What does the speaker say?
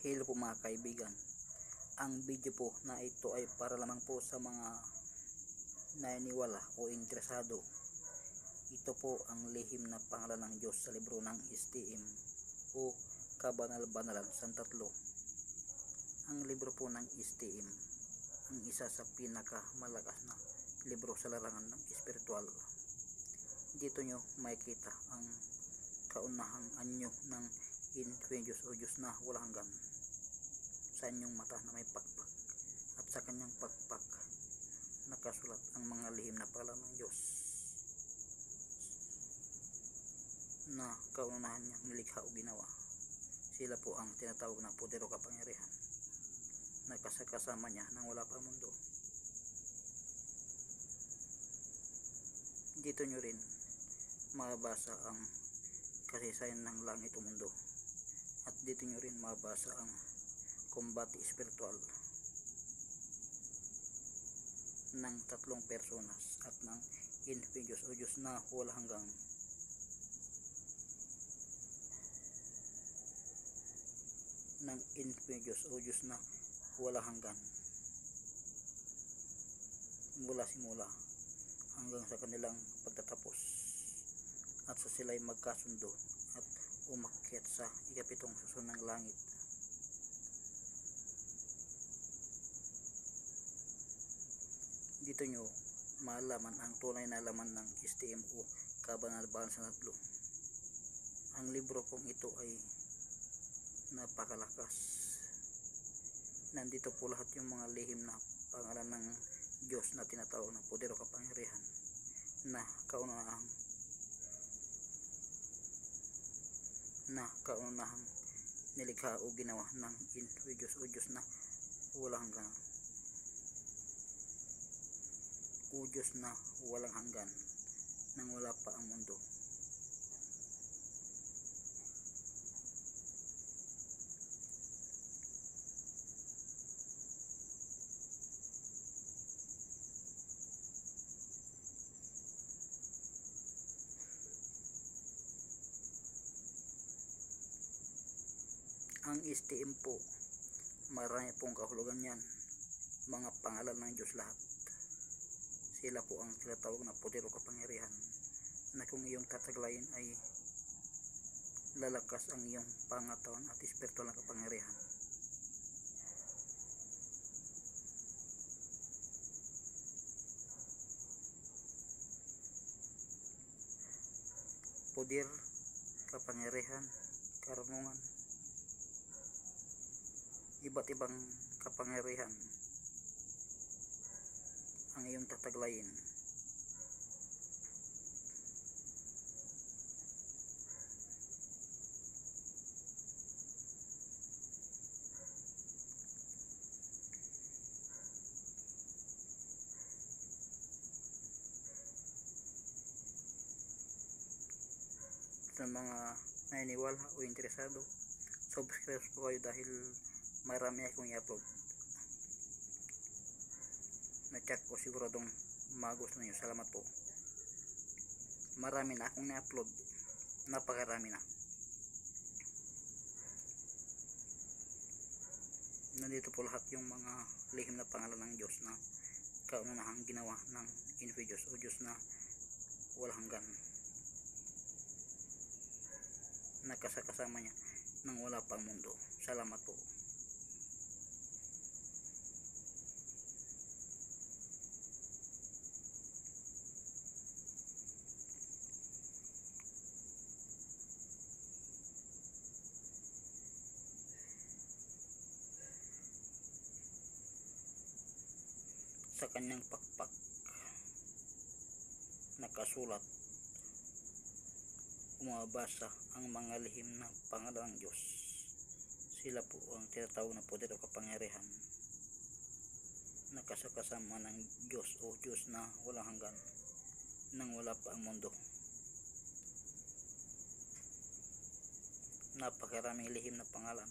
Hello po mga kaibigan. Ang video po na ito ay para lamang po sa mga naniniwala o interesado. Ito po ang lihim na pangalan ng Diyos sa libro ng STM o Kabanal-Banalan Santatlo. Ang libro po ng STM ang isa sa pinakamalakas na libro sa larangan ng espiritual. Dito nyo makikita ang kaunahang anyo ng Diyos o Diyos na walang hanggan sa inyong mata na may pakpak, at sa kanyang pakpak nakasulat ang mga lihim na pangalan ng Diyos na kaunahan niyang nilikha o ginawa. Sila po ang tinatawag na poder o kapangyarihan na kasama niya nang wala pa mundo. Dito nyo rin mabasa ang kasaysayan ng langit o mundo, at dito nyo rin mabasa ang kumbati espiritual ng tatlong personas at ng Diyos o Diyos na walang hanggang. Ng Diyos o Diyos na walang hanggan mula simula hanggang sa kanilang pagtatapos, at sa sila'y magkasundo at umakyat sa ikapitong susun ng langit. Dito nyo malaman ang tunay na laman ng STM o Kabanal-Banalan Santatlo. Ang libro pong ito ay napakalakas. Nandito po lahat yung mga lihim na pangalan ng Diyos na tinatawag na poder o kapangyarihan na kaunahang nilikha o ginawa ng Diyos o Diyos na walang hanggan o Diyos na walang hanggan nang wala pa ang mundo. Ang STM po, marami pong kahulugan yan, mga pangalan ng Diyos lahat. Sila po ang tinatawag na poder o kapangyarihan na kung iyong tataglayin ay lalakas ang iyong pangatawan at espiritual na kapangyarihan. Poder, kapangyarihan, karunungan, iba't ibang kapangyarihan ang iyong tataglayin. Sa mga naniniwala o interesado, subscribe po kayo dahil marami akong i-upload na check po, siguradong magustuhan ninyo. Salamat po. Marami na akong na-upload, napakarami na. Nandito po lahat yung mga lihim na pangalan ng Diyos na kaunahang ginawa ng Diyos o Diyos na walang hanggan, na kasama niya nang wala pang mundo. Salamat po. Sa kanyang pakpak nakasulat, umabasa ang mga lihim na pangalan ng Diyos. Sila po ang tinatawag na poder o kapangyarihan na kasama ng Diyos o Diyos na walang hanggan nang wala pa ang mundo. Napakaraming lihim na pangalan.